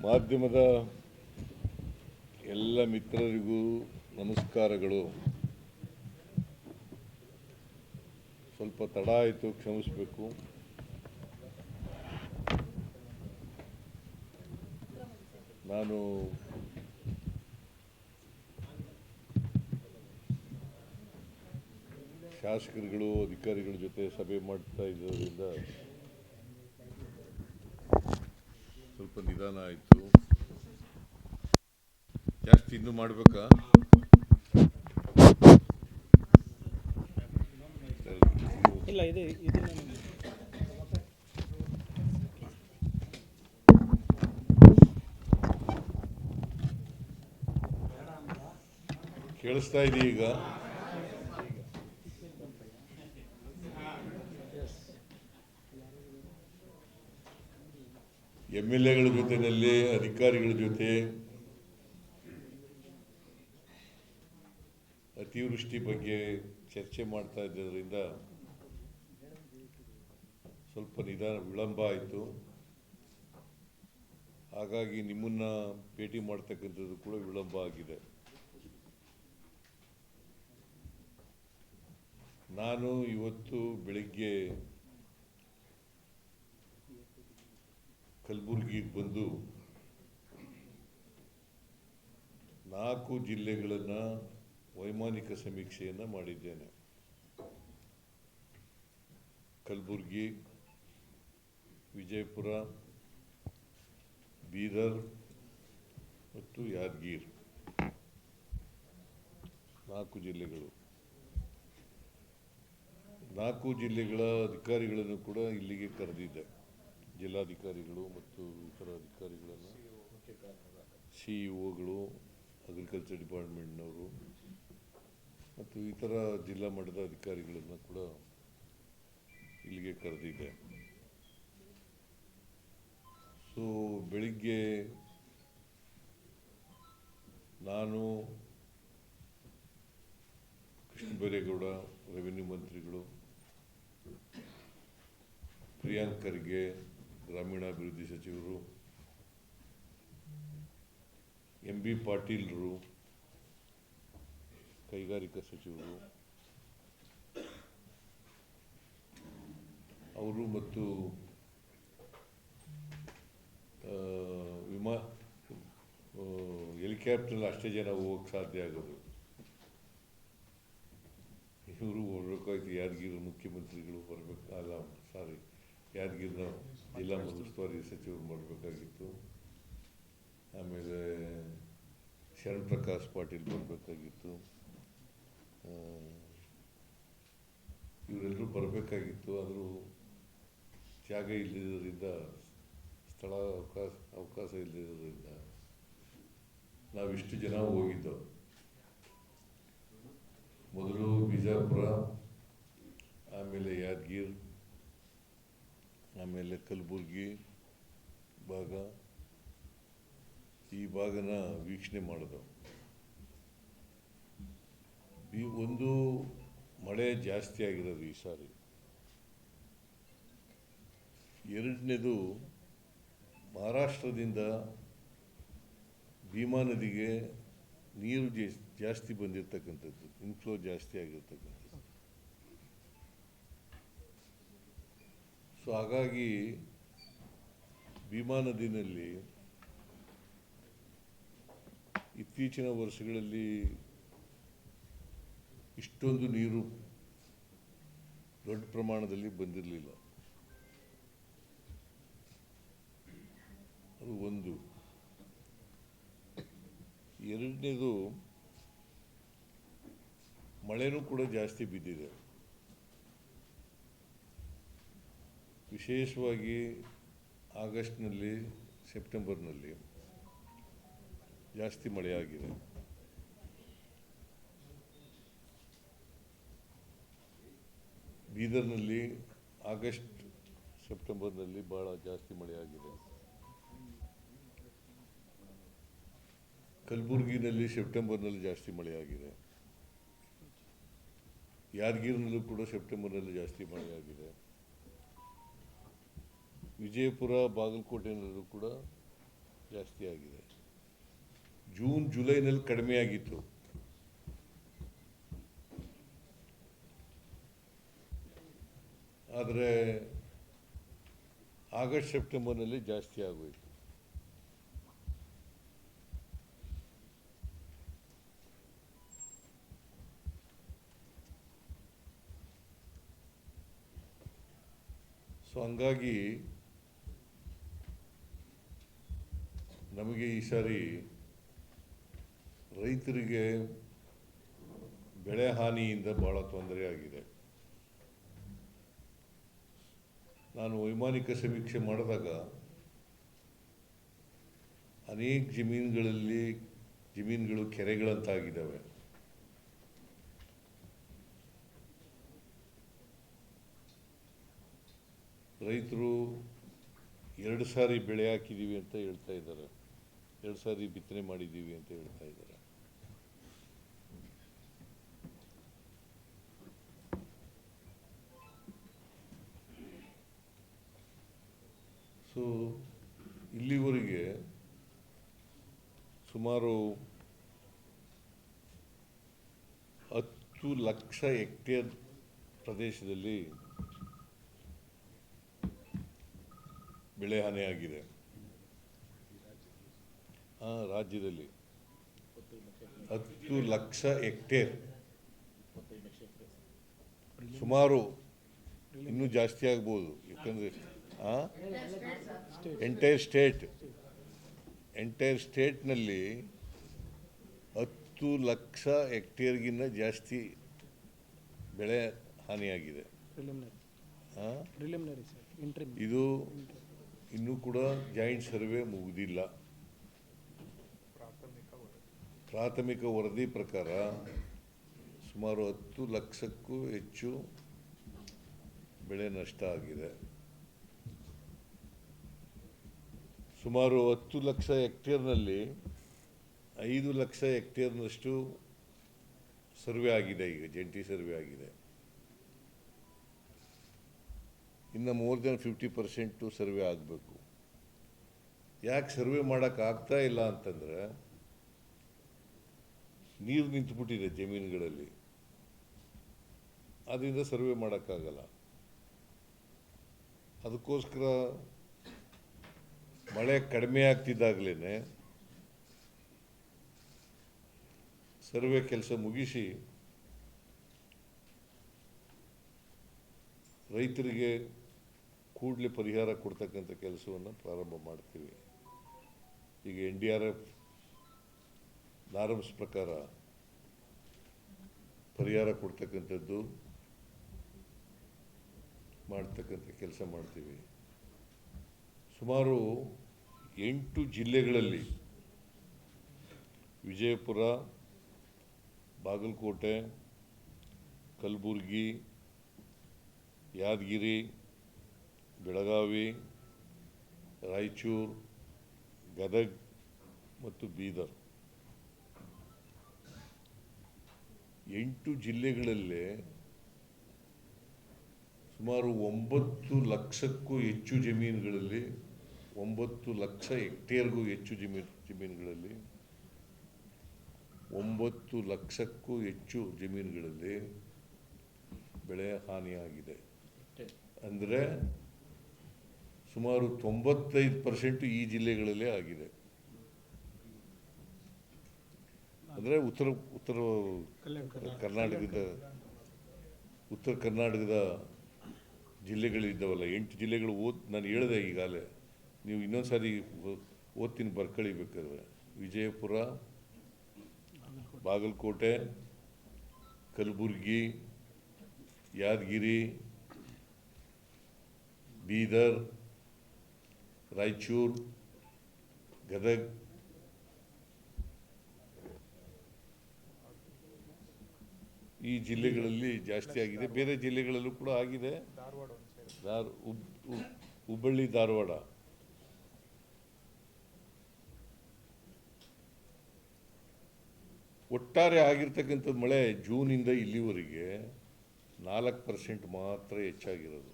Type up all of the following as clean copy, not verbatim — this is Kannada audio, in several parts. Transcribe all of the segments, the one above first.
ಮಾಧ್ಯಮದ ಎಲ್ಲ ಮಿತ್ರರಿಗೂ ನಮಸ್ಕಾರಗಳು. ಸ್ವಲ್ಪ ತಡ ಆಯಿತು, ಕ್ಷಮಿಸಬೇಕು. ನಾನು ಶಾಸಕರುಗಳು ಅಧಿಕಾರಿಗಳ ಜೊತೆ ಸಭೆ ಮಾಡ್ತಾ ಇರೋದ್ರಿಂದ ಸ್ವಲ್ಪ ನಿಧಾನ ಆಯಿತು. ಜಾಸ್ತಿ ಇನ್ನೂ ಮಾಡಬೇಕಾ? ಇಲ್ಲ, ಇದೆ ಕೇಳಿಸ್ತಾ ಇದೆ ಈಗ? MLAಗಳ ಜೊತೆಯಲ್ಲಿ ಅಧಿಕಾರಿಗಳ ಜೊತೆ ಅತಿವೃಷ್ಟಿ ಬಗ್ಗೆ ಚರ್ಚೆ ಮಾಡ್ತಾ ಇದ್ದರಿಂದ ಸ್ವಲ್ಪ ವಿಳಂಬ ಆಯಿತು. ಹಾಗಾಗಿ ನಿಮ್ಮನ್ನ ಭೇಟಿ ಮಾಡ್ತಕ್ಕಂಥದ್ದು ಕೂಡ ವಿಳಂಬ ಆಗಿದೆ. ನಾನು ಇವತ್ತು ಬೆಳಿಗ್ಗೆ ಕಲಬುರಗಿಗೆ ಬಂದು 4 ಜಿಲ್ಲೆಗಳನ್ನು ವೈಮಾನಿಕ ಸಮೀಕ್ಷೆಯನ್ನು ಮಾಡಿದ್ದೇನೆ. ಕಲಬುರಗಿ, ವಿಜಯಪುರ, ಬೀದರ್ ಮತ್ತು ಯಾದಗಿರಿ 4 ಜಿಲ್ಲೆಗಳು. 4 ಜಿಲ್ಲೆಗಳ ಅಧಿಕಾರಿಗಳನ್ನು ಕೂಡ ಇಲ್ಲಿಗೆ ಕರೆದಿದ್ದೆ. ಜಿಲ್ಲಾಧಿಕಾರಿಗಳು ಮತ್ತು ಇತರ ಅಧಿಕಾರಿಗಳನ್ನು, CEOಗಳು, ಅಗ್ರಿಕಲ್ಚರ್ ಡಿಪಾರ್ಟ್ಮೆಂಟ್ನವರು ಮತ್ತು ಇತರ ಜಿಲ್ಲಾ ಮಟ್ಟದ ಅಧಿಕಾರಿಗಳನ್ನು ಕೂಡ ಇಲ್ಲಿಗೆ ಕರೆದಿದ್ದೆ. ಸೊ ಬೆಳಿಗ್ಗೆ ನಾನು, ಕೃಷ್ಣ ಬೈರೇಗೌಡ ರೆವಿನ್ಯೂ ಮಂತ್ರಿಗಳು, ಪ್ರಿಯಾಂಕ್ ಖರ್ಗೆ ಗ್ರಾಮೀಣಾಭಿವೃದ್ಧಿ ಸಚಿವರು, MB ಪಾಟೀಲ್ರು ಕೈಗಾರಿಕಾ ಸಚಿವರು, ಅವರು ಮತ್ತು ಹೆಲಿಕಾಪ್ಟರ್ ಅಷ್ಟೇ ಜನ ಹೋಗಕ್ಕೆ ಸಾಧ್ಯ ಆಗೋದು. ಇವರು ಹೋಗ್ಬೇಕಾಯ್ತು. ಯಾದಗಿರಿ ಮುಖ್ಯಮಂತ್ರಿಗಳು ಯಾದಗಿರಿನ ಜಿಲ್ಲಾ ಉಸ್ತುವಾರಿ ಸಚಿವರು ಮಾಡಬೇಕಾಗಿತ್ತು. ಆಮೇಲೆ ಶರಣ್ ಪ್ರಕಾಶ್ ಪಾಟೀಲ್ ಬರಬೇಕಾಗಿತ್ತು. ಇವರೆಲ್ಲರೂ ಬರಬೇಕಾಗಿತ್ತು. ಆದರೂ ಜಾಗ ಇಲ್ಲದಿರೋದ್ರಿಂದ, ಸ್ಥಳ ಅವಕಾಶ ಇಲ್ಲದಿರೋದ್ರಿಂದ ನಾವಿಷ್ಟು ಜನ ಹೋಗಿದ್ದು. ಮೊದಲು ಬಿಜಾಪುರ, ಆಮೇಲೆ ಯಾದಗಿರಿ, ಆಮೇಲೆ ಕಲಬುರಗಿ ಭಾಗ, ಈ ಭಾಗನ ವೀಕ್ಷಣೆ ಮಾಡೋದು. ಒಂದು ಮಳೆ ಜಾಸ್ತಿ ಆಗಿರೋದು ಈ ಸಾರಿ. ಎರಡನೇದು, ಮಹಾರಾಷ್ಟ್ರದಿಂದ ಭೀಮಾ ನದಿಗೆ ನೀರು ಜಾಸ್ತಿ ಬಂದಿರತಕ್ಕಂಥದ್ದು, ಇನ್ಫ್ಲೋ ಜಾಸ್ತಿ ಆಗಿರ್ತಕ್ಕಂಥದ್ದು. ಸೊ ಹಾಗಾಗಿ ಭೀಮಾ ನದಿನಲ್ಲಿ ಇತ್ತೀಚಿನ ವರ್ಷಗಳಲ್ಲಿ ಇಷ್ಟೊಂದು ನೀರು ದೊಡ್ಡ ಪ್ರಮಾಣದಲ್ಲಿ ಬಂದಿರಲಿಲ್ಲ. ಅದು ಒಂದು. ಎರಡನೇದು, ಮಳೆನೂ ಕೂಡ ಜಾಸ್ತಿ ಬಿದ್ದಿದೆ. ವಿಶೇಷವಾಗಿ ಆಗಸ್ಟ್ನಲ್ಲಿ, ಸೆಪ್ಟೆಂಬರ್ನಲ್ಲಿ ಜಾಸ್ತಿ ಮಳೆಯಾಗಿದೆ. ಬೀದರ್ನಲ್ಲಿ ಆಗಸ್ಟ್ ಸೆಪ್ಟೆಂಬರ್ನಲ್ಲಿ ಭಾಳ ಜಾಸ್ತಿ ಮಳೆಯಾಗಿದೆ. ಕಲಬುರಗಿನಲ್ಲಿ ಸೆಪ್ಟೆಂಬರ್ನಲ್ಲಿ ಜಾಸ್ತಿ ಮಳೆಯಾಗಿದೆ. ಯಾದಗಿರಿನಲ್ಲೂ ಕೂಡ ಸೆಪ್ಟೆಂಬರ್ನಲ್ಲಿ ಜಾಸ್ತಿ ಮಳೆಯಾಗಿದೆ. ವಿಜಯಪುರ, ಬಾಗಲಕೋಟೆನಲ್ಲೂ ಕೂಡ ಜಾಸ್ತಿ ಆಗಿದೆ. ಜೂನ್ ಜುಲೈನಲ್ಲಿ ಕಡಿಮೆ ಆಗಿತ್ತು. ಆದರೆ ಆಗಸ್ಟ್ ಸೆಪ್ಟೆಂಬರ್ನಲ್ಲಿ ಜಾಸ್ತಿ ಆಗೋಯಿತು. ಸೊ ಹಂಗಾಗಿ ನಮಗೆ ಈ ಸಾರಿ ರೈತರಿಗೆ ಬೆಳೆ ಹಾನಿಯಿಂದ ಭಾಳ ತೊಂದರೆ ಆಗಿದೆ. ನಾನು ವೈಮಾನಿಕ ಸಮೀಕ್ಷೆ ಮಾಡಿದಾಗ ಅನೇಕ ಜಮೀನುಗಳು ಕೆರೆಗಳಂತಾಗಿದ್ದಾವೆ. ರೈತರು 2 ಸಾರಿ ಬೆಳೆ ಹಾಕಿದ್ದೀವಿ ಅಂತ ಹೇಳ್ತಾ ಇದ್ದಾರೆ, 2 ಸಾರಿ ಬಿತ್ತನೆ ಮಾಡಿದ್ದೀವಿ ಅಂತ ಹೇಳ್ತಾ ಇದ್ದಾರೆ. ಸೊ ಇಲ್ಲಿವರೆಗೆ ಸುಮಾರು 10 ಲಕ್ಷ ಹೆಕ್ಟೇರ್ ಪ್ರದೇಶದಲ್ಲಿ ಬೆಳೆ ಹಾನಿಯಾಗಿದೆ. ರಾಜ್ಯದಲ್ಲಿ 10 ಲಕ್ಷ ಹೆಕ್ಟೇರ್, ಸುಮಾರು ಇನ್ನೂ ಜಾಸ್ತಿ ಆಗ್ಬೋದು. ಯಾಕಂದರೆ ಎಂಟೈರ್ ಸ್ಟೇಟ್ನಲ್ಲಿ 10 ಲಕ್ಷ ಹೆಕ್ಟೇರ್ಗಿನ್ನ ಜಾಸ್ತಿ ಬೆಳೆ ಹಾನಿಯಾಗಿದೆ. ಇದು ಇನ್ನೂ ಕೂಡ ಜಾಯಿಂಟ್ ಸರ್ವೆ ಮುಗಿದಿಲ್ಲ. ಪ್ರಾಥಮಿಕ ವರದಿ ಪ್ರಕಾರ ಸುಮಾರು 10 ಲಕ್ಷಕ್ಕೂ ಹೆಚ್ಚು ಬೆಳೆ ನಷ್ಟ ಆಗಿದೆ. ಸುಮಾರು 10 ಲಕ್ಷ ಹೆಕ್ಟೇರ್ನಲ್ಲಿ 5 ಲಕ್ಷ ಹೆಕ್ಟೇರ್ನಷ್ಟು ಸರ್ವೆ ಆಗಿದೆ, ಈಗ ಜಂಟಿ ಸರ್ವೆ ಆಗಿದೆ. ಇನ್ನು ಮೋರ್ ದೆನ್ 50% ಸರ್ವೆ ಆಗಬೇಕು. ಯಾಕೆ ಸರ್ವೆ ಮಾಡೋಕ್ಕಾಗ್ತಾ ಇಲ್ಲ ಅಂತಂದರೆ ನೀರು ನಿಂತುಬಿಟ್ಟಿದೆ ಜಮೀನುಗಳಲ್ಲಿ, ಅದರಿಂದ ಸರ್ವೆ ಮಾಡೋಕ್ಕಾಗಲ್ಲ. ಅದಕ್ಕೋಸ್ಕರ ಮಳೆ ಕಡಿಮೆ ಆಗ್ತಿದ್ದಾಗಲೇ ಸರ್ವೆ ಕೆಲಸ ಮುಗಿಸಿ ರೈತರಿಗೆ ಕೂಡಲೇ ಪರಿಹಾರ ಕೊಡ್ತಕ್ಕಂಥ ಕೆಲಸವನ್ನು ಪ್ರಾರಂಭ ಮಾಡ್ತೀವಿ. ಈಗ NDRF ನಾರ್ಮ್ಸ್ ಪ್ರಕಾರ ಪರಿಹಾರ ಕೊಡ್ತಕ್ಕಂಥದ್ದು ಮಾಡ್ತಕ್ಕಂಥ ಕೆಲಸ ಮಾಡ್ತೀವಿ. ಸುಮಾರು 8 ಜಿಲ್ಲೆಗಳಲ್ಲಿ ವಿಜಯಪುರ, ಬಾಗಲಕೋಟೆ, ಕಲಬುರಗಿ, ಯಾದಗಿರಿ, ಬೆಳಗಾವಿ, ರಾಯಚೂರು, ಗದಗ ಮತ್ತು ಬೀದರ್ 8 ಜಿಲ್ಲೆಗಳಲ್ಲೇ ಸುಮಾರು 9 ಲಕ್ಷಕ್ಕೂ ಹೆಚ್ಚು ಜಮೀನುಗಳಲ್ಲಿ, 9 ಲಕ್ಷ ಹೆಕ್ಟೇರ್ಗೂ ಹೆಚ್ಚು ಜಮೀನುಗಳಲ್ಲಿ 9 ಲಕ್ಷಕ್ಕೂ ಹೆಚ್ಚು ಜಮೀನುಗಳಲ್ಲಿ ಬೆಳೆ ಹಾನಿಯಾಗಿದೆ. ಅಂದರೆ ಸುಮಾರು 95% ಈ ಜಿಲ್ಲೆಗಳಲ್ಲೇ ಆಗಿದೆ. ಅಂದರೆ ಉತ್ತರ ಕರ್ನಾಟಕದ ಜಿಲ್ಲೆಗಳಿದ್ದಾವಲ್ಲ, 8 ಜಿಲ್ಲೆಗಳು ನಾನು ಹೇಳಿದೆ ಈಗಾಗಲೇ. ನೀವು ಇನ್ನೊಂದು ಸಾರಿ ಓದ್ತೀನಿ, ಬರ್ಕೊಳ್ಳಿ ಬೇಕಾದ್ರೆ. ವಿಜಯಪುರ, ಬಾಗಲಕೋಟೆ, ಕಲಬುರಗಿ, ಯಾದಗಿರಿ, ಬೀದರ್, ರಾಯಚೂರು, ಗದಗ, ಈ ಜಿಲ್ಲೆಗಳಲ್ಲಿ ಜಾಸ್ತಿ ಆಗಿದೆ. ಬೇರೆ ಜಿಲ್ಲೆಗಳಲ್ಲೂ ಕೂಡ ಆಗಿದೆ. ಹುಬ್ಬಳ್ಳಿ, ಧಾರವಾಡ. ಒಟ್ಟಾರೆ ಆಗಿರ್ತಕ್ಕಂಥ ಮಳೆ ಜೂನಿಂದ ಇಲ್ಲಿವರೆಗೆ 4% ಮಾತ್ರ ಹೆಚ್ಚಾಗಿರೋದು.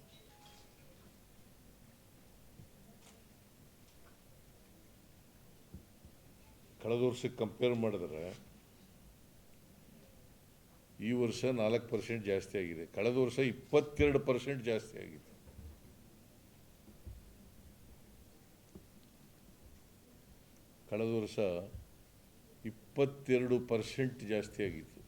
ಕಳೆದ ವರ್ಷಕ್ಕೆ ಕಂಪೇರ್ ಮಾಡಿದ್ರೆ ಈ ವರ್ಷ 4% ಜಾಸ್ತಿ ಆಗಿದೆ. ಕಳೆದ ವರ್ಷ 22% ಜಾಸ್ತಿ ಆಗಿದೆ. ಕಳೆದ ವರ್ಷ 22% ಜಾಸ್ತಿ ಆಗಿತ್ತು.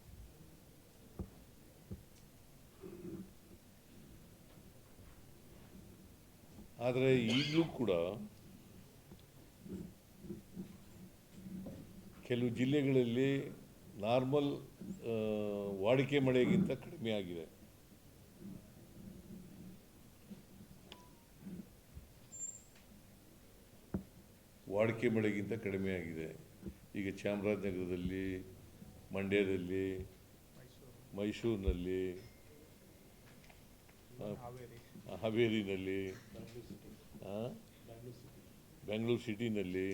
ಆದರೆ ಈಗಲೂ ಕೂಡ ಕೆಲವು ಜಿಲ್ಲೆಗಳಲ್ಲಿ ನಾರ್ಮಲ್ ವಾಡಿಕೆ ಮಳೆಗಿಂತ ಕಡಿಮೆ ಆಗಿದೆ. ವಾಡಿಕೆ ಮಳೆಗಿಂತ ಕಡಿಮೆ ಆಗಿದೆ. ಈಗ ಚಾಮರಾಜನಗರದಲ್ಲಿ, ಮಂಡ್ಯದಲ್ಲಿ, ಮೈಸೂರಿನಲ್ಲಿ, ಹಾವೇರಿನಲ್ಲಿ, ಬೆಂಗಳೂರು ಸಿಟಿನಲ್ಲಿ,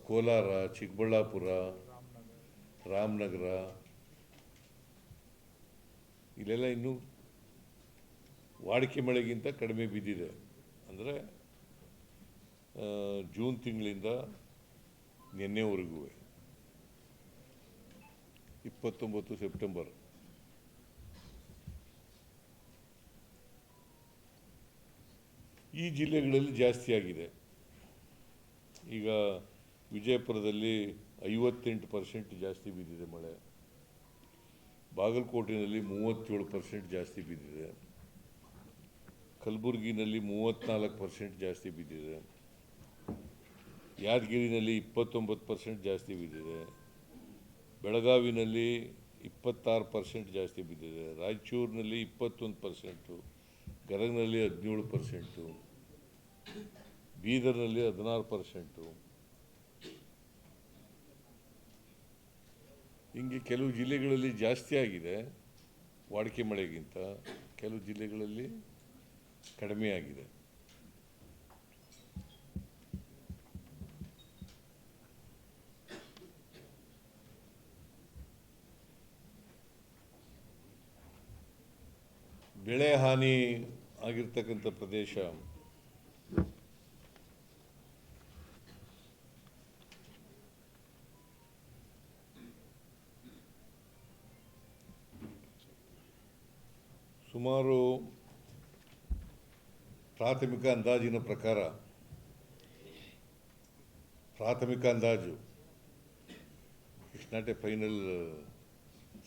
ಕೋಲಾರ, ಚಿಕ್ಕಬಳ್ಳಾಪುರ, ರಾಮನಗರ, ಇಲ್ಲೆಲ್ಲ ಇನ್ನೂ ವಾಡಿಕೆ ಮಳೆಗಿಂತ ಕಡಿಮೆ ಬಿದ್ದಿದೆ. ಅಂದರೆ ಜೂನ್ ತಿಂಗಳಿಂದ ನಿನ್ನೆವರೆಗೂ 29 ಸೆಪ್ಟೆಂಬರ್ ಈ ಜಿಲ್ಲೆಗಳಲ್ಲಿ ಜಾಸ್ತಿ ಆಗಿದೆ. ಈಗ ವಿಜಯಪುರದಲ್ಲಿ 58% ಜಾಸ್ತಿ ಬಿದ್ದಿದೆ ಮಳೆ. ಬಾಗಲಕೋಟೆಯಲ್ಲಿ 37% ಜಾಸ್ತಿ ಬಿದ್ದಿದೆ. ಕಲಬುರಗಿನಲ್ಲಿ 34% ಜಾಸ್ತಿ ಬಿದ್ದಿದೆ. ಯಾದಗಿರಿನಲ್ಲಿ 29% ಜಾಸ್ತಿ ಬಿದ್ದಿದೆ. ಬೆಳಗಾವಿನಲ್ಲಿ 26% ಜಾಸ್ತಿ ಬಿದ್ದಿದೆ. ರಾಯಚೂರಿನಲ್ಲಿ 21%, ಗದಗನಲ್ಲಿ 17%, ಬೀದರ್ನಲ್ಲಿ 16%. ಹಿಂಗೆ ಕೆಲವು ಜಿಲ್ಲೆಗಳಲ್ಲಿ ಜಾಸ್ತಿ ಆಗಿದೆ ವಾಡಿಕೆ ಮಳೆಗಿಂತ, ಕೆಲವು ಜಿಲ್ಲೆಗಳಲ್ಲಿ ಕಡಿಮೆ ಆಗಿದೆ. ಬೆಳೆ ಹಾನಿ ಆಗಿರ್ತಕ್ಕಂಥ ಪ್ರದೇಶ ಸುಮಾರು ಪ್ರಾಥಮಿಕ ಅಂದಾಜಿನ ಪ್ರಕಾರ, ಪ್ರಾಥಮಿಕ ಅಂದಾಜು, it's not A final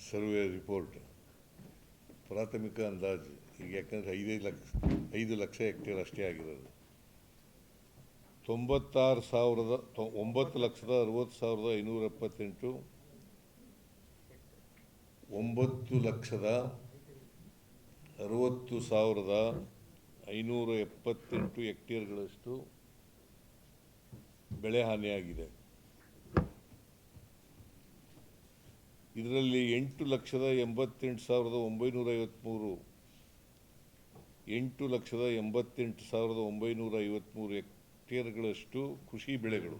survey report, ಪ್ರಾಥಮಿಕ ಅಂದಾಜು. ಈಗ ಯಾಕಂದರೆ 5 ಲಕ್ಷ ಹೆಕ್ಟೇರ್ ಅಷ್ಟೇ ಆಗಿರೋದು. 9,60,578 9,60,578 ಹೆಕ್ಟೇರ್ಗಳಷ್ಟು ಬೆಳೆ ಹಾನಿಯಾಗಿದೆ. ಇದರಲ್ಲಿ 8,88,953 ಹೆಕ್ಟೇರ್ಗಳಷ್ಟು ಕೃಷಿ ಬೆಳೆಗಳು,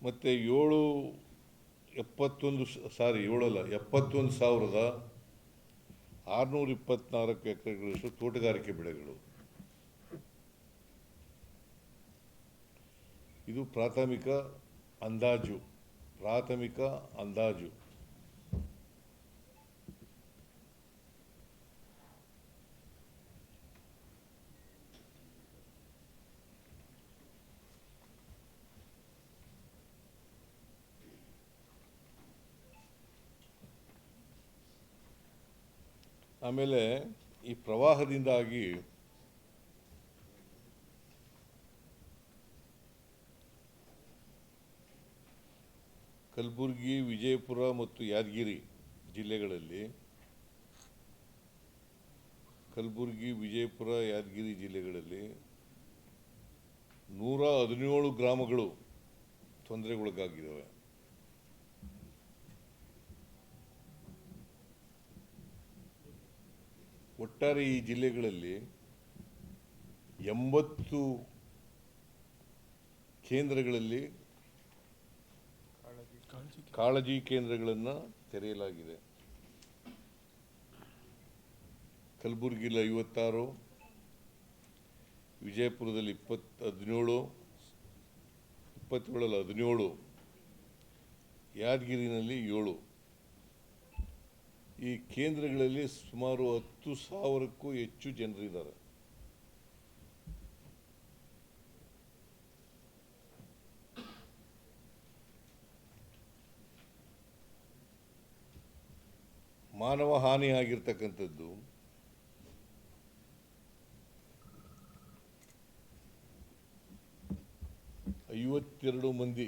ಮತ್ತು 71,624 ಹೆಕ್ಟೇರ್ಗಳಷ್ಟು ತೋಟಗಾರಿಕೆ ಬೆಳೆಗಳು. ಇದು ಪ್ರಾಥಮಿಕ ಅಂದಾಜು. ಆಮೇಲೆ ಈ ಪ್ರವಾಹದಿಂದಾಗಿ ಕಲಬುರಗಿ, ವಿಜಯಪುರ ಮತ್ತು ಯಾದಗಿರಿ ಜಿಲ್ಲೆಗಳಲ್ಲಿ 117 ಗ್ರಾಮಗಳು ತೊಂದರೆಗೊಳಗಾಗಿದ್ದಾವೆ. ಒಟ್ಟಾರೆ ಈ ಜಿಲ್ಲೆಗಳಲ್ಲಿ 80 ಕೇಂದ್ರಗಳಲ್ಲಿ ಕಾಳಜಿ ಕೇಂದ್ರಗಳನ್ನು ತೆರೆಯಲಾಗಿದೆ. ಕಲಬುರಗಿಲಿ 56, ವಿಜಯಪುರದಲ್ಲಿ 17, 17, ಯಾದಗಿರಿನಲ್ಲಿ 7. ಈ ಕೇಂದ್ರಗಳಲ್ಲಿ ಸುಮಾರು 10,000ಕ್ಕೂ ಹೆಚ್ಚು ಜನರಿದ್ದಾರೆ. ಮಾನವ ಹಾನಿ ಆಗಿರ್ತಕ್ಕಂಥದ್ದು 52 ಮಂದಿ.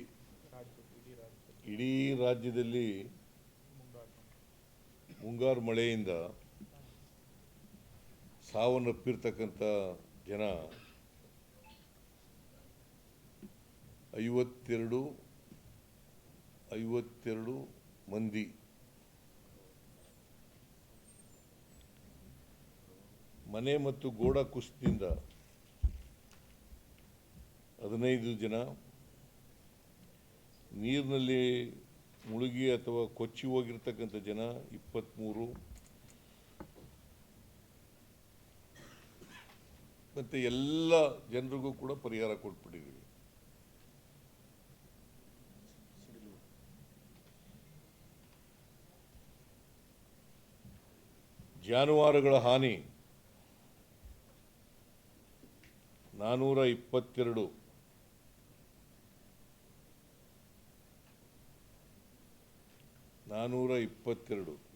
ಇಡೀ ರಾಜ್ಯದಲ್ಲಿ ಮುಂಗಾರು ಮಳೆಯಿಂದ ಸಾವನ್ನಪ್ಪಿರ್ತಕ್ಕಂಥ ಜನ 52 ಮಂದಿ. ಮನೆ ಮತ್ತು ಗೋಡ ಕುಸಿತದಿಂದ 15 ಜನ, ನೀರಿನಲ್ಲಿ ಮುಳುಗಿ ಅಥವಾ ಕೊಚ್ಚಿ ಹೋಗಿರ್ತಕ್ಕಂಥ ಜನ 23, ಮತ್ತು ಎಲ್ಲ ಜನರಿಗೂ ಕೂಡ ಪರಿಹಾರ ಕೊಟ್ಬಿಟ್ಟಿದ್ದೀವಿ. ಜಾನುವಾರುಗಳ ಹಾನಿ 422,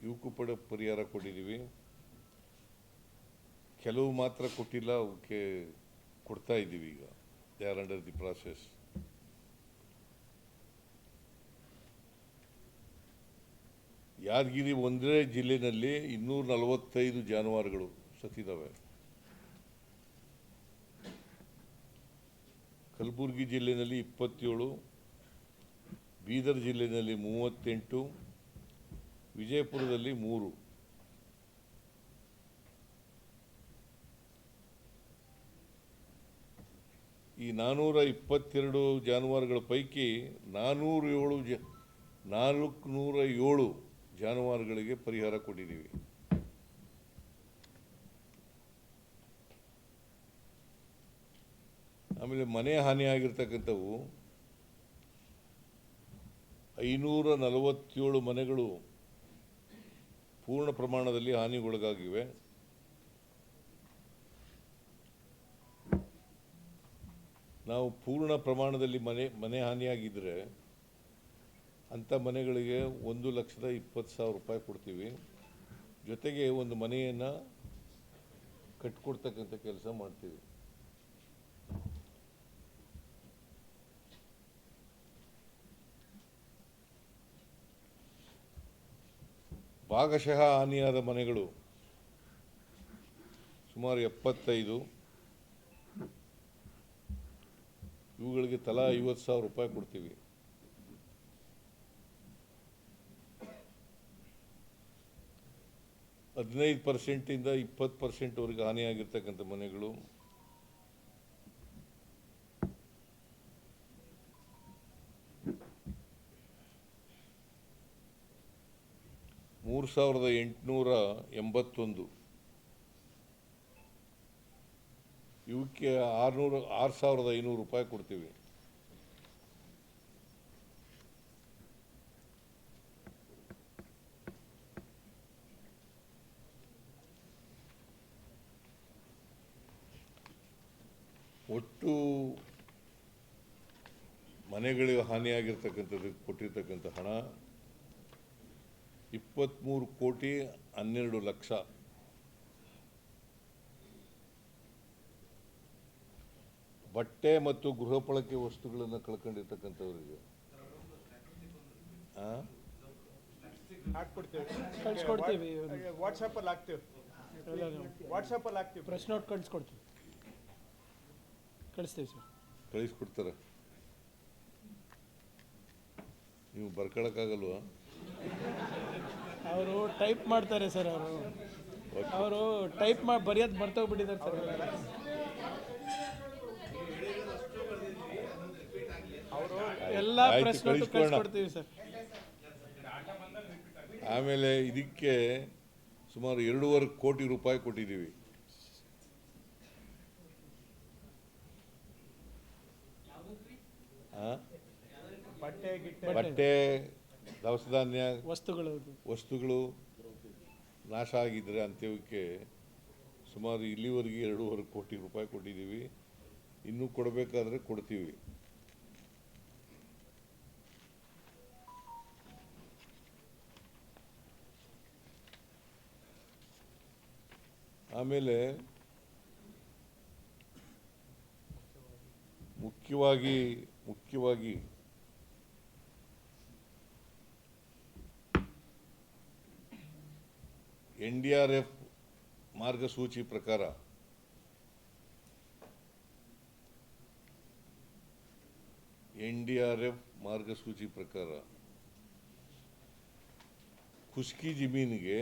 ಇವಕ್ಕೂ ಕೂಡ ಪರಿಹಾರ ಕೊಟ್ಟಿದ್ದೀವಿ. ಕೆಲವು ಮಾತ್ರ ಕೊಟ್ಟಿಲ್ಲ, ಅವಕ್ಕೆ ಕೊಡ್ತಾ ಇದ್ದೀವಿ. ಈಗ they are under the process. Yadgir ಒಂದೇ ಜಿಲ್ಲೆಯಲ್ಲಿ 245 ಜಾನುವಾರುಗಳು ಸತ್ತಿದ್ದಾವೆ. ಕಲಬುರಗಿ ಜಿಲ್ಲೆಯಲ್ಲಿ 27, ಬೀದರ್ ಜಿಲ್ಲೆಯಲ್ಲಿ 38, ವಿಜಯಪುರದಲ್ಲಿ 3. ಈ 422 ಜಾನುವಾರುಗಳ ಪೈಕಿ 407 ಜಾನುವಾರುಗಳಿಗೆ ಪರಿಹಾರ ಕೊಟ್ಟಿದ್ದೀವಿ. ಆಮೇಲೆ ಮನೆ ಹಾನಿಯಾಗಿರ್ತಕ್ಕಂಥವು 547 ಮನೆಗಳು ಪೂರ್ಣ ಪ್ರಮಾಣದಲ್ಲಿ ಹಾನಿಗೊಳಗಾಗಿವೆ. ನಾವು ಪೂರ್ಣ ಪ್ರಮಾಣದಲ್ಲಿ ಮನೆ ಹಾನಿಯಾಗಿದ್ದರೆ ಅಂಥ ಮನೆಗಳಿಗೆ 1,20,000 ರೂಪಾಯಿ ಕೊಡ್ತೀವಿ. ಜೊತೆಗೆ ಒಂದು ಮನೆಯನ್ನು ಕಟ್ಟಿಕೊಡ್ತಕ್ಕಂಥ ಕೆಲಸ ಮಾಡ್ತೀವಿ. ಭಾಗಶಃ ಹಾನಿಯಾದ ಮನೆಗಳು ಸುಮಾರು 75, ಇವುಗಳಿಗೆ ತಲಾ 50,000 ರೂಪಾಯಿ ಕೊಡ್ತೀವಿ. ಇಂದ 20% ಹಾನಿಯಾಗಿರ್ತಕ್ಕಂಥ ಮನೆಗಳು $3,881, ಇವಕ್ಕೆ 6,500 ರೂಪಾಯಿ ಕೊಡ್ತೀವಿ. ಒಟ್ಟು ಮನೆಗಳಿಗೆ ಹಾನಿಯಾಗಿರ್ತಕ್ಕಂಥದ್ದಕ್ಕೆ ಕೊಟ್ಟಿರ್ತಕ್ಕಂಥ ಹಣ 23,12,00,000. ಬಟ್ಟೆ ಮತ್ತು ಗೃಹ ಬಳಕೆ ವಸ್ತುಗಳನ್ನು ಕಳ್ಕೊಂಡಿರ್ತಕ್ಕಂಥವರಿಗೆ ಕಳ್ಸಿಕೊಡ್ತೀವಿ. ವಾಟ್ಸಪ್ಪಲ್ಲಿ ಹಾಕ್ತೀವಿ. ಪ್ರೆಸ್ ನೋಟ್ ಕಳಿಸ್ಕೊಡ್ತೀವಿ. ಕಳಿಸ್ತೀವಿ ಸರ್. ಕಳಿಸ್ಕೊಡ್ತಾರೆ. ನೀವು ಬರ್ಕೊಳಕ್ಕಾಗಲ್ವಾ? ಅವರು ಟೈಪ್ ಮಾಡ್ತಾರೆ ಸರ್. ಅವರು ಟೈಪ್ ಮಾಡಿ ಬರೆಯೋದು ಮರ್ತೋಗ್ಬಿಟ್ಟಿದ್ದಾರೆ ಸರ್. ಎಲ್ಲ ಪ್ರೆಸ್ ನೋಟ್ ಕಳಿಸ್ಕೊಡ್ತೀವಿ ಸರ್. ಆಮೇಲೆ ಇದಕ್ಕೆ ಸುಮಾರು 2.5 ಕೋಟಿ ರೂಪಾಯಿ ಕೊಟ್ಟಿದ್ದೀವಿ. ಬಟ್ಟೆ, ದವಸ ಧಾನ್ಯ ವಸ್ತುಗಳು ನಾಶ ಆಗಿದ್ರೆ ಅಂತ್ಯಕ್ಕೆ ಸುಮಾರು ಇಲ್ಲಿವರೆಗೆ 2.5 ಕೋಟಿ ರೂಪಾಯಿ ಕೊಟ್ಟಿದ್ದೀವಿ. ಇನ್ನೂ ಕೊಡಬೇಕಾದ್ರೆ ಕೊಡ್ತೀವಿ. ಆಮೇಲೆ ಮುಖ್ಯವಾಗಿ NDRF ಮಾರ್ಗಸೂಚಿ ಪ್ರಕಾರ ಖುಷ್ಕಿ ಜಮೀನಿಗೆ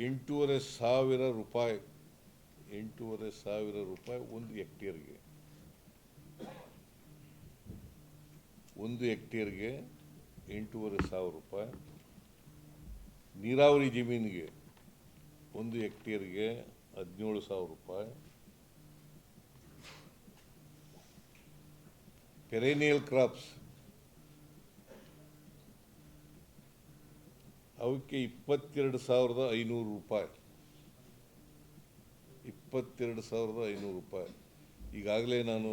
8,500 ರೂಪಾಯಿ ಒಂದು ಹೆಕ್ಟೇರ್ಗೆ 8,500 ರೂಪಾಯಿ. ನೀರಾವರಿ ಜಮೀನಿಗೆ 1 ಹೆಕ್ಟೇರ್ಗೆ 17,000 ರೂಪಾಯಿ. ಪೆರೇನಿಯಲ್ ಕ್ರಾಪ್ಸ್ ಅವಕ್ಕೆ 22,500 ರೂಪಾಯಿ. 22,500 ರೂಪಾಯಿ. ಈಗಾಗಲೇ ನಾನು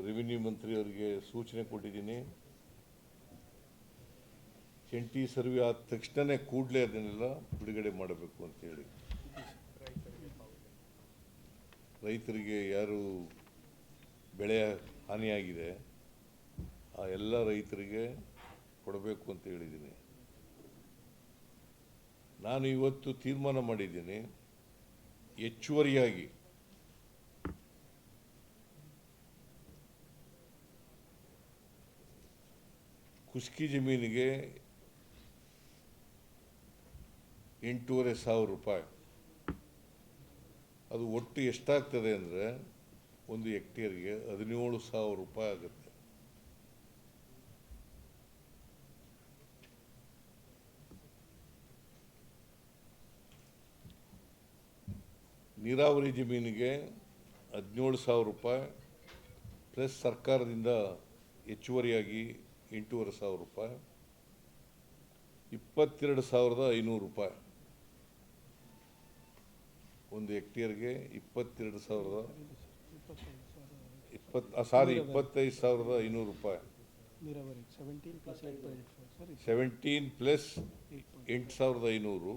ರೆವಿನ್ಯೂ ಮಂತ್ರಿಯವರಿಗೆ ಸೂಚನೆ ಕೊಟ್ಟಿದ್ದೀನಿ. ಜಂಟಿ ಸರ್ವೆ ಆದ ತಕ್ಷಣ ಕೂಡಲೇ ಅದನ್ನೆಲ್ಲ ಬಿಡುಗಡೆ ಮಾಡಬೇಕು ಅಂತೇಳಿ. ರೈತರಿಗೆ ಯಾರು ಬೆಳೆ ಹಾನಿಯಾಗಿದೆ ಆ ಎಲ್ಲ ರೈತರಿಗೆ ಕೊಡಬೇಕು ಅಂತ ಹೇಳಿದ್ದೀನಿ. ನಾನು ಇವತ್ತು ತೀರ್ಮಾನ ಮಾಡಿದ್ದೀನಿ, ಹೆಚ್ಚುವರಿಯಾಗಿ ಖುಷ್ಕಿ ಜಮೀನಿಗೆ 8,500 ರೂಪಾಯಿ. ಅದು ಒಟ್ಟು ಎಷ್ಟಾಗ್ತದೆ ಅಂದರೆ 1 ಹೆಕ್ಟೇರ್ಗೆ 17,000 ರೂಪಾಯಿ ಆಗುತ್ತೆ. ನೀರಾವರಿ ಜಮೀನಿಗೆ 17,000 ರೂಪಾಯಿ ಪ್ಲಸ್ ಸರ್ಕಾರದಿಂದ ಹೆಚ್ಚುವರಿಯಾಗಿ 8,500 ರೂಪಾಯಿ, 22,500 ರೂಪಾಯಿ. 1 ಹೆಕ್ಟೇರ್ಗೆ 25,500 ರೂಪಾಯಿ. 17 ಪ್ಲಸ್ 8,500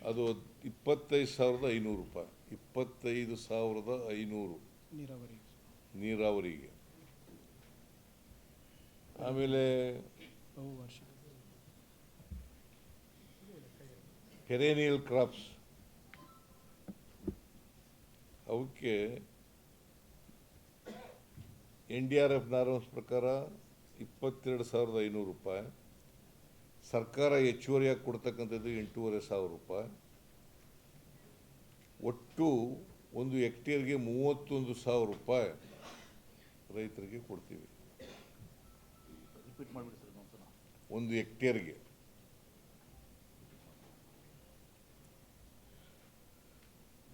ಅದು 25,500 ರೂಪಾಯಿ. 25,500 ನೀರಾವರಿಗೆ. ಆಮೇಲೆ ಪೆರೇನಿಯಲ್ ಕ್ರಾಪ್ಸ್ ಅವಕ್ಕೆ NDRF ನಾರ್ಮ್ಸ್ ಪ್ರಕಾರ 22,500 ರೂಪಾಯಿ. ಸರ್ಕಾರ ಹೆಚ್ಚುವರಿಯಾಗಿ ಕೊಡ್ತಕ್ಕಂಥದ್ದು 8,500 ರೂಪಾಯಿ. ಒಟ್ಟು 1 ಹೆಕ್ಟೇರ್ಗೆ 31,000 ರೂಪಾಯಿ ರೈತರಿಗೆ ಕೊಡ್ತೀವಿ. 1 ಹೆಕ್ಟೇರ್ಗೆ.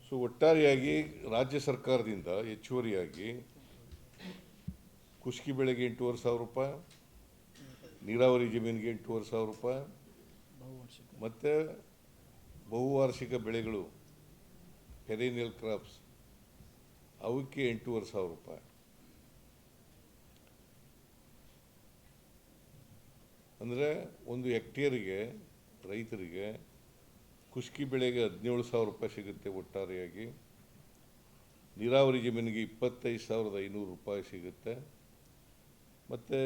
ಸೊ ಒಟ್ಟಾರೆಯಾಗಿ ರಾಜ್ಯ ಸರ್ಕಾರದಿಂದ ಹೆಚ್ಚುವರಿಯಾಗಿ ಖುಷ್ಕಿ ಬೆಳೆಗೆ 8,500 ರೂಪಾಯಿ, ನೀರಾವರಿ ಜಮೀನಿಗೆ 8,500 ರೂಪಾಯಿ, ಮತ್ತು ಬಹುವಾರ್ಷಿಕ ಬೆಳೆಗಳು ಪೆರೇನಿಯಲ್ ಕ್ರಾಪ್ಸ್ ಅವಕ್ಕೆ 8,500 ರೂಪಾಯಿ. ಅಂದರೆ 1 ಹೆಕ್ಟೇರಿಗೆ ರೈತರಿಗೆ ಖುಷ್ಕಿ ಬೆಳೆಗೆ 17,000 ರೂಪಾಯಿ ಸಿಗುತ್ತೆ ಒಟ್ಟಾರೆಯಾಗಿ. ನೀರಾವರಿ ಜಮೀನಿಗೆ 25,500 ರೂಪಾಯಿ ಸಿಗುತ್ತೆ. ಮತ್ತು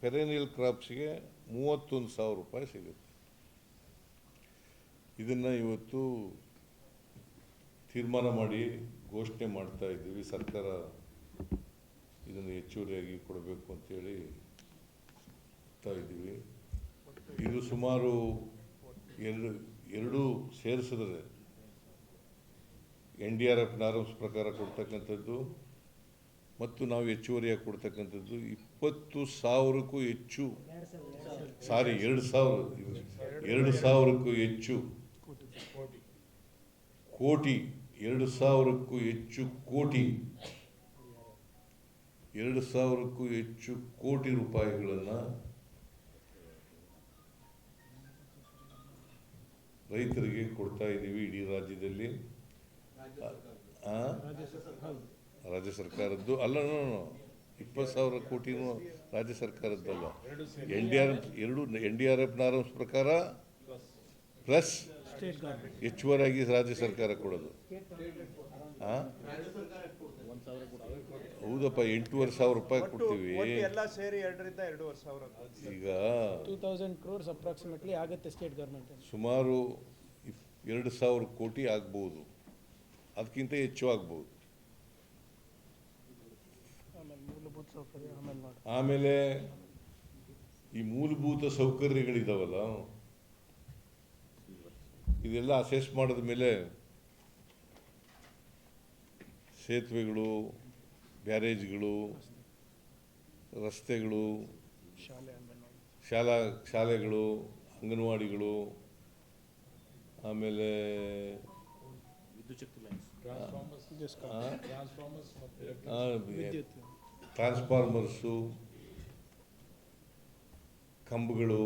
ಪೆರೇನಿಯಲ್ ಕ್ರಾಪ್ಸ್ಗೆ 31,000 ರೂಪಾಯಿ ಸಿಗುತ್ತೆ. ಇದನ್ನು ಇವತ್ತು ತೀರ್ಮಾನ ಮಾಡಿ ಘೋಷಣೆ ಮಾಡ್ತಾ ಇದ್ದೀವಿ. ಸರ್ಕಾರ ಇದನ್ನು ಹೆಚ್ಚುವರಿಯಾಗಿ ಕೊಡಬೇಕು ಅಂತೇಳಿ ಇದ್ದೀವಿ. ಇದು ಸುಮಾರು ಎರಡು ಸೇರಿಸಿದ್ರೆ NDRF ನಾರ್ಮ್ಸ್ ಪ್ರಕಾರ ಕೊಡ್ತಕ್ಕಂಥದ್ದು ಮತ್ತು ನಾವು ಹೆಚ್ಚುವರಿಯಾಗಿ ಕೊಡ್ತಕ್ಕಂಥದ್ದು 20,000ಕ್ಕೂ ಹೆಚ್ಚು ಸಾರಿ 2,000ಕ್ಕೂ ಹೆಚ್ಚು ಕೋಟಿ 2,000ಕ್ಕೂ ಹೆಚ್ಚು ಕೋಟಿ 2,000ಕ್ಕೂ ಹೆಚ್ಚು ಕೋಟಿ ರೂಪಾಯಿಗಳನ್ನು ರೈತರಿಗೆ ಕೊಡ್ತಾ ಇದ್ದೀವಿ ಇಡೀ ರಾಜ್ಯದಲ್ಲಿ. ರಾಜ್ಯ ಸರ್ಕಾರದ್ದು ಅಲ್ಲ, 20,000 ಕೋಟಿನೂ ರಾಜ್ಯ ಸರ್ಕಾರದ್ದಲ್ಲ. NDRF ನಾರ್ಮ್ಸ್ ಪ್ರಕಾರ ಪ್ಲಸ್ ಸ್ಟೇಟ್ ಗೌರ್ಮೆಂಟ್ ಹೆಚ್ಚುವರಿಯಾಗಿ ರಾಜ್ಯ ಸರ್ಕಾರ ಕೊಡೋದು. ಹೌದಪ್ಪ, 8,500 ರೂಪಾಯಿ ಕೊಡ್ತೀವಿ. ಎಲ್ಲ ಸೇರಿ 2ರಿಂದ 2,500. ಈಗ 2,000 crores ಅಪ್ರಾಕ್ಸಿಮೇಟ್ಲಿ ಆಗುತ್ತೆ ಸ್ಟೇಟ್ ಗೌರ್ಮೆಂಟ್. ಸುಮಾರು 2,000 ಕೋಟಿ ಆಗ್ಬೋದು, ಅದಕ್ಕಿಂತ ಹೆಚ್ಚು ಆಗ್ಬೋದು. ಮೂಲಭೂತ ಸೌಕರ್ಯ ಆಮೇಲೆ ಈ ಮೂಲಭೂತ ಸೌಕರ್ಯಗಳಿದಾವಲ್ಲ, ಇದೆಲ್ಲ ಅಸೆಸ್ ಮಾಡಿದ ಮೇಲೆ ಸೇತುವೆಗಳು, ಬ್ಯಾರೇಜ್ಗಳು, ರಸ್ತೆಗಳು, ಶಾಲೆಗಳು, ಅಂಗನವಾಡಿಗಳು, ಆಮೇಲೆ ಟ್ರಾನ್ಸ್ಫಾರ್ಮರ್ಸು, ಕಂಬಗಳು,